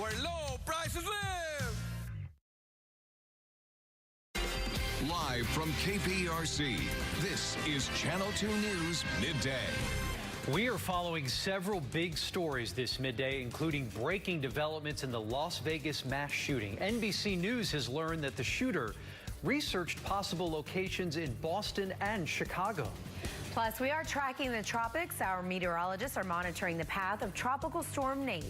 where low prices live. Live from KPRC, this is Channel 2 News Midday. We are following several big stories this midday, including breaking developments in the Las Vegas mass shooting. NBC News has learned that the shooter researched possible locations in Boston and Chicago. Plus, we are tracking the tropics. Our meteorologists are monitoring the path of Tropical Storm Nate.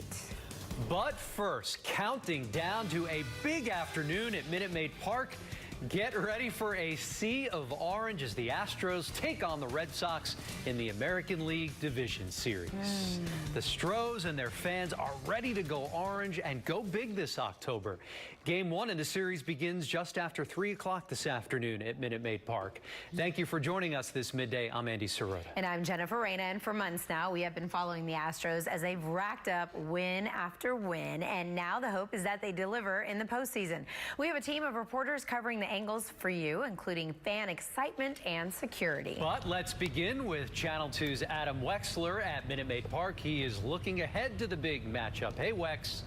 But first, counting down to a big afternoon at Minute Maid Park. Get ready for a sea of orange as the Astros take on the Red Sox in the American League Division Series. The Astros and their fans are ready to go orange and go big this October. Game 1 in the series begins just after 3 o'clock this afternoon at Minute Maid Park. Thank you for joining us this midday. I'm Andy Sirota. And I'm Jennifer Reyna, and for months now, we have been following the Astros as they've racked up win after win, and now the hope is that they deliver in the postseason. We have a team of reporters covering the angles for you, including fan excitement and security. But let's begin with Channel 2's Adam Wexler at Minute Maid Park. He is looking ahead to the big matchup. Hey, Wex.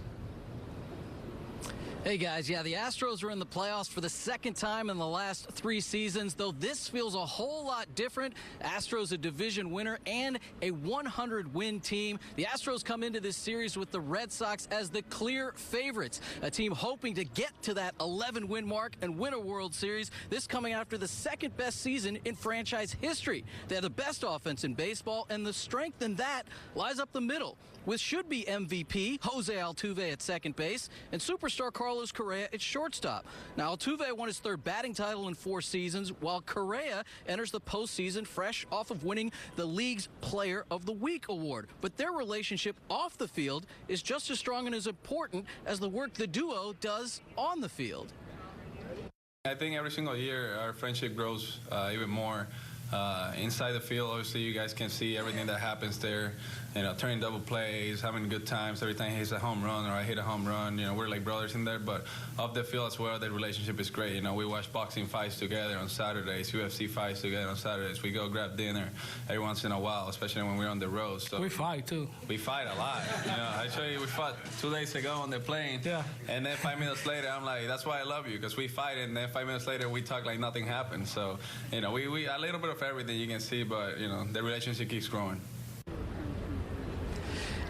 Hey guys, yeah, the Astros are in the playoffs for the second time in the last 3 seasons, though this feels a whole lot different. Astros a division winner and a 100-win team. The Astros come into this series with the Red Sox as the clear favorites, a team hoping to get to that 11-win mark and win a World Series. This coming after the second best season in franchise history. They have the best offense in baseball, and the strength in that lies up the middle, with should-be MVP Jose Altuve at second base and superstar Carlos Correa at shortstop. Now, Altuve won his 3rd batting title in 4 seasons, while Correa enters the postseason fresh off of winning the league's Player of the Week award. But their relationship off the field is just as strong and as important as the work the duo does on the field. I think every single year our friendship grows even more. Inside the field, obviously, you guys can see everything that happens there. You know, turning double plays, having good times. Every time he hits a home run or I hit a home run, you know, we're like brothers in there. But off the field as well, the relationship is great. You know, we watch boxing fights together on Saturdays, UFC fights together on Saturdays. We go grab dinner every once in a while, especially when we're on the road. So we fight too. We fight a lot. You know, I show you, we fought 2 days ago on the plane. Yeah. And then 5 minutes later, I'm like, that's why I love you, because we fight, and then 5 minutes later we talk like nothing happened. So, you know, we a little bit of everything you can see, but you know, the relationship keeps growing.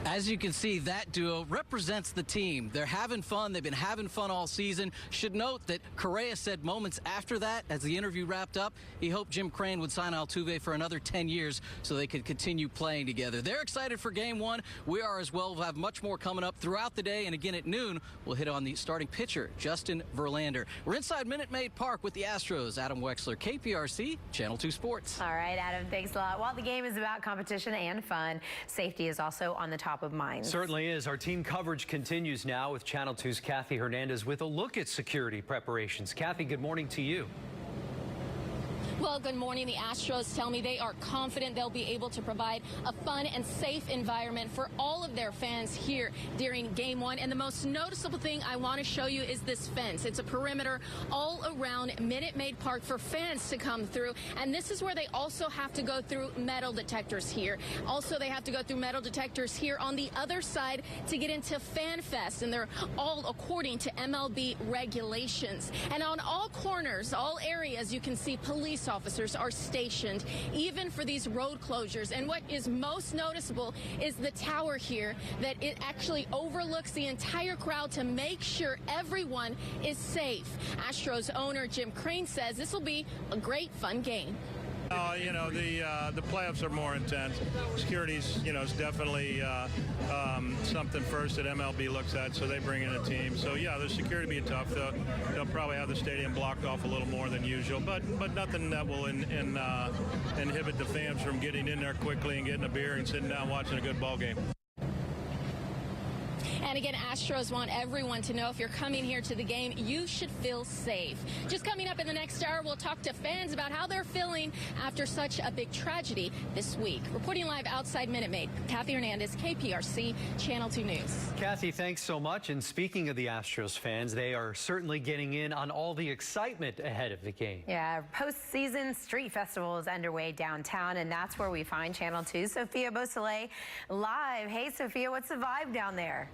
As you can see, that duo represents the team. They're having fun. They've been having fun all season. Should note that Correa said moments after that, as the interview wrapped up, he hoped Jim Crane would sign Altuve for another 10 years so they could continue playing together. They're excited for Game 1. We are as well. We'll have much more coming up throughout the day. And again at noon, we'll hit on the starting pitcher, Justin Verlander. We're inside Minute Maid Park with the Astros. Adam Wexler, KPRC, Channel 2 Sports. All right, Adam, thanks a lot. While the game is about competition and fun, safety is also on the top of mind. Certainly is. Our team coverage continues now with Channel 2's Kathy Hernandez with a look at security preparations. Kathy, good morning to you. Well, good morning. The Astros tell me they are confident they'll be able to provide a fun and safe environment for all of their fans here during Game 1. And the most noticeable thing I want to show you is this fence. It's a perimeter all around Minute Maid Park for fans to come through. And this is where they also have to go through metal detectors here. Also, they have to go through metal detectors here on the other side to get into Fan Fest. And they're all according to MLB regulations. And on all corners, all areas, you can see police officers are stationed, even for these road closures. And what is most noticeable is the tower here, that it actually overlooks the entire crowd to make sure everyone is safe. Astros owner Jim Crane says this will be a great, fun game. You know, the playoffs are more intense. Security's, you know, is definitely something first that MLB looks at, so they bring in a team. So yeah, the security will be tough. They'll probably have the stadium blocked off a little more than usual, but nothing that will inhibit the fans from getting in there quickly and getting a beer and sitting down watching a good ball game. And again, Astros want everyone to know if you're coming here to the game, you should feel safe. Just coming up in the next hour, we'll talk to fans about how they're feeling after such a big tragedy this week. Reporting live outside Minute Maid, Kathy Hernandez, KPRC, Channel 2 News. Kathy, thanks so much. And speaking of the Astros fans, they are certainly getting in on all the excitement ahead of the game. Yeah, postseason street festival is underway downtown, and that's where we find Channel 2's Sophia Beausoleil live. Hey, Sophia, what's the vibe down there?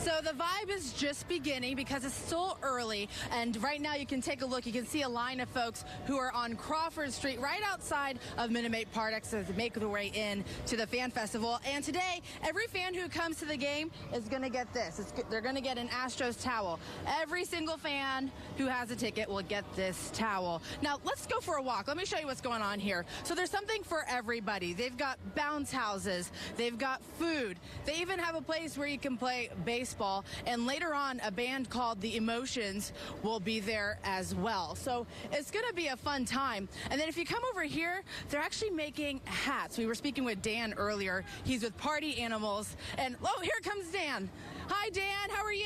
So the vibe is just beginning because it's still early, and right now you can take a look. You can see a line of folks who are on Crawford Street right outside of Minute Maid Park as they make their way in to the Fan Festival. And today, every fan who comes to the game is going to get this. They're going to get an Astros towel. Every single fan who has a ticket will get this towel. Now, let's go for a walk. Let me show you what's going on here. So there's something for everybody. They've got bounce houses. They've got food. They even have a place where you can play baseball. And later on, a band called The Emotions will be there as well. So it's going to be a fun time. And then if you come over here, they're actually making hats. We were speaking with Dan earlier. He's with Party Animals. And, oh, here comes Dan. Hi, Dan. How are you?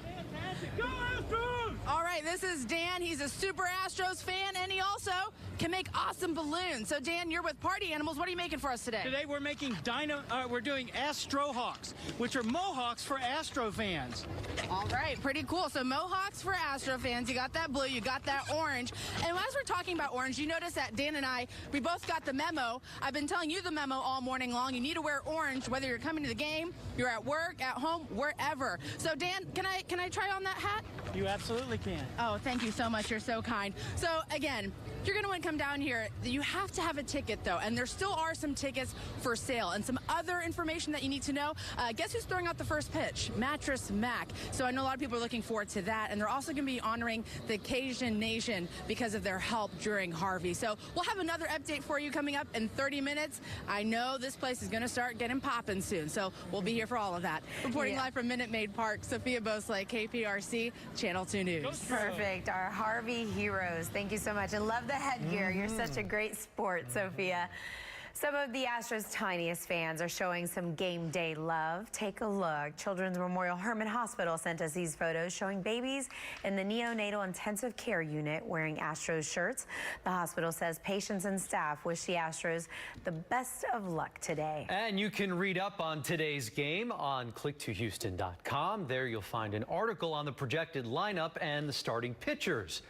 Fantastic. Go Astros! All right, this is Dan. He's a super Astros fan, and he also can make awesome balloons. So, Dan, you're with Party Animals. What are you making for us today? Today we're making we're doing Astrohawks, which are mohawks for Astro fans. All right, pretty cool. So mohawks for Astro fans. You got that blue, you got that orange. And as we're talking about orange, you notice that Dan and we both got the memo. I've been telling you the memo all morning long. You need to wear orange, whether you're coming to the game, you're at work, at home, wherever. So Dan, can I try on that hat? You absolutely can. Oh, thank you so much. You're so kind. So again, if you're going to want to come down here, you have to have a ticket, though, and there still are some tickets for sale. And some other information that you need to know, guess who's throwing out the first pitch? Mattress Mac. So I know a lot of people are looking forward to that, and they're also going to be honoring the Cajun Nation because of their help during Harvey. So we'll have another update for you coming up in 30 minutes. I know this place is going to start getting popping soon, so we'll be here for all of that. Reporting live from Minute Maid Park, Sophia Bosley, KPRC, Channel 2 News. Perfect. Our Harvey heroes. Thank you so much. And love the headgear. You're such a great sport, Sophia. Some of the Astros' tiniest fans are showing some game day love. Take a look. Children's Memorial Hermann Hospital sent us these photos showing babies in the neonatal intensive care unit wearing Astros shirts. The hospital says patients and staff wish the Astros the best of luck today. And you can read up on today's game on click2houston.com. There you'll find an article on the projected lineup and the starting pitchers.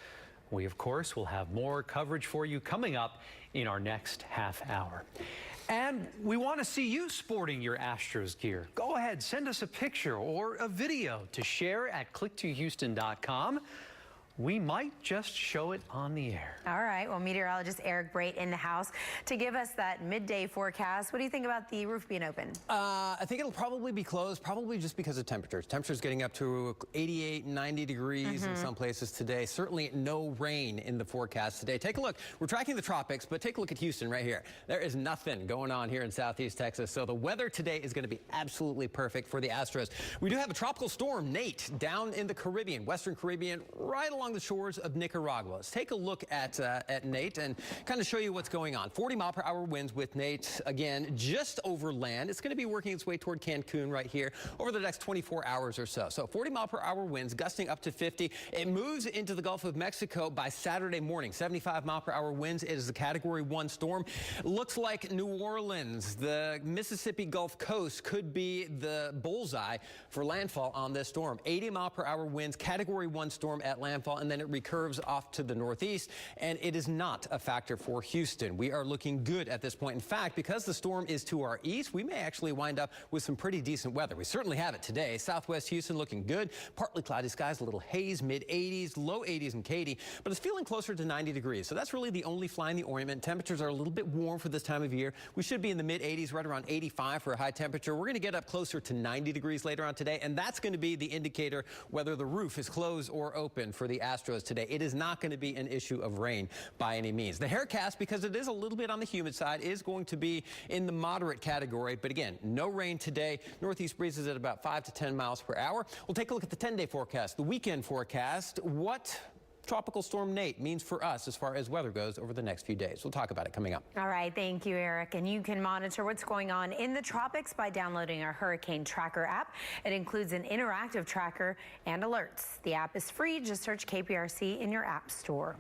We, of course, will have more coverage for you coming up in our next half hour. And we want to see you sporting your Astros gear. Go ahead, send us a picture or a video to share at click2houston.com. We might just show it on the air. All right. Well, meteorologist Eric Brait in the house to give us that midday forecast. What do you think about the roof being open? I think it'll probably be closed, probably just because of temperatures. Temperatures getting up to 88, 90 degrees in some places today. Certainly no rain in the forecast today. Take a look. We're tracking the tropics, but take a look at Houston right here. There is nothing going on here in southeast Texas. So the weather today is going to be absolutely perfect for the Astros. We do have a tropical storm, Nate, down in the Caribbean, Western Caribbean, right along the shores of Nicaragua. Let's take a look at Nate and kind of show you what's going on. 40-mile-per-hour winds with Nate, again, just over land. It's going to be working its way toward Cancun right here over the next 24 hours or so. So 40-mile-per-hour winds gusting up to 50. It moves into the Gulf of Mexico by Saturday morning. 75-mile-per-hour winds. It is a Category 1 storm. Looks like New Orleans, the Mississippi Gulf Coast, could be the bullseye for landfall on this storm. 80-mile-per-hour winds, Category 1 storm at landfall, and then it recurves off to the northeast, and it is not a factor for Houston. We are looking good at this point. In fact, because the storm is to our east, we may actually wind up with some pretty decent weather. We certainly have it today. Southwest Houston looking good. Partly cloudy skies, a little haze, mid-80s, low 80s in Katy, but it's feeling closer to 90 degrees. So that's really the only fly in the ointment. Temperatures are a little bit warm for this time of year. We should be in the mid-80s, right around 85 for a high temperature. We're going to get up closer to 90 degrees later on today, and that's going to be the indicator whether the roof is closed or open for the Astros today. It is not going to be an issue of rain by any means. The haircast, because it is a little bit on the humid side, is going to be in the moderate category. But again, no rain today. Northeast breezes at about 5 to 10 miles per hour. We'll take a look at the 10-day forecast, the weekend forecast. What Tropical Storm Nate means for us as far as weather goes over the next few days. We'll talk about it coming up. All right. Thank you, Eric. And you can monitor what's going on in the tropics by downloading our Hurricane Tracker app. It includes an interactive tracker and alerts. The app is free. Just search KPRC in your app store.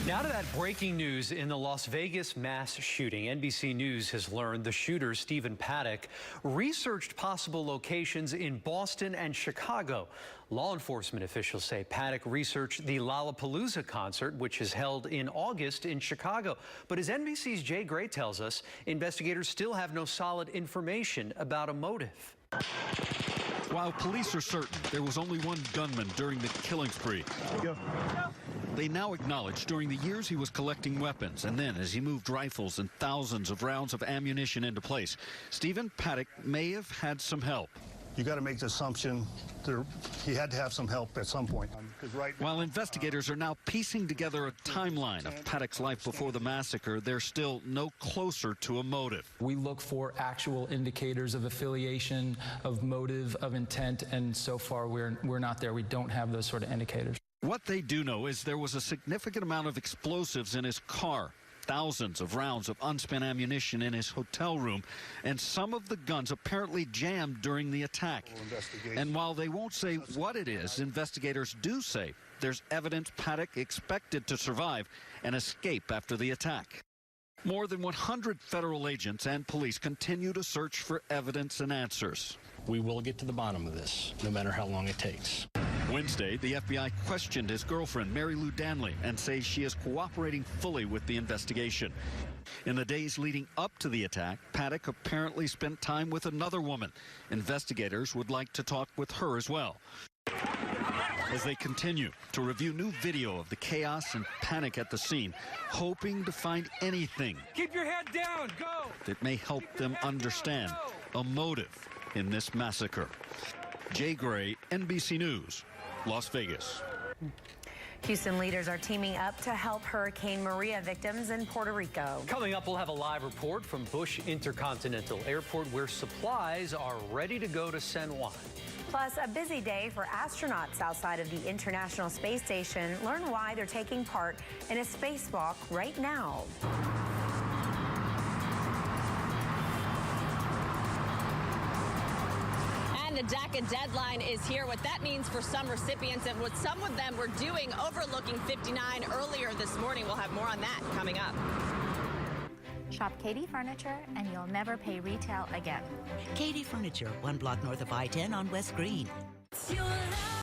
Now to that breaking news in the Las Vegas mass shooting. NBC News has learned the shooter, Stephen Paddock, researched possible locations in Boston and Chicago. Law enforcement officials say Paddock researched the Lollapalooza concert, which is held in August in Chicago. But as NBC's Jay Gray tells us, investigators still have no solid information about a motive. While police are certain there was only one gunman during the killing spree, they now acknowledge during the years he was collecting weapons, and then as he moved rifles and thousands of rounds of ammunition into place, Stephen Paddock may have had some help. You got to make the assumption that he had to have some help at some point. While investigators are now piecing together a timeline of Paddock's life before the massacre, they're still no closer to a motive. We look for actual indicators of affiliation, of motive, of intent, and so far we're not there. We don't have those sort of indicators. What they do know is there was a significant amount of explosives in his car, thousands of rounds of unspent ammunition in his hotel room, and some of the guns apparently jammed during the attack. And while they won't say what it is, investigators do say there's evidence Paddock expected to survive and escape after the attack. More than 100 federal agents and police continue to search for evidence and answers. We will get to the bottom of this, no matter how long it takes. Wednesday, the FBI questioned his girlfriend, Mary Lou Danley, and says she is cooperating fully with the investigation. In the days leading up to the attack, Paddock apparently spent time with another woman. Investigators would like to talk with her as well. As they continue to review new video of the chaos and panic at the scene, hoping to find anything Keep your head down. Go. that may help them understand a motive in this massacre. Jay Gray, NBC News, Las Vegas. Houston leaders are teaming up to help Hurricane Maria victims in Puerto Rico. Coming up, we'll have a live report from Bush Intercontinental Airport where supplies are ready to go to San Juan. Plus, a busy day for astronauts outside of the International Space Station. Learn why they're taking part in a spacewalk right now. The DACA deadline is here. What that means for some recipients and what some of them were doing overlooking 59 earlier this morning. We'll have more on that coming up. Shop Katie Furniture and you'll never pay retail again. Katie Furniture, 1 block north of I-10 on West Green.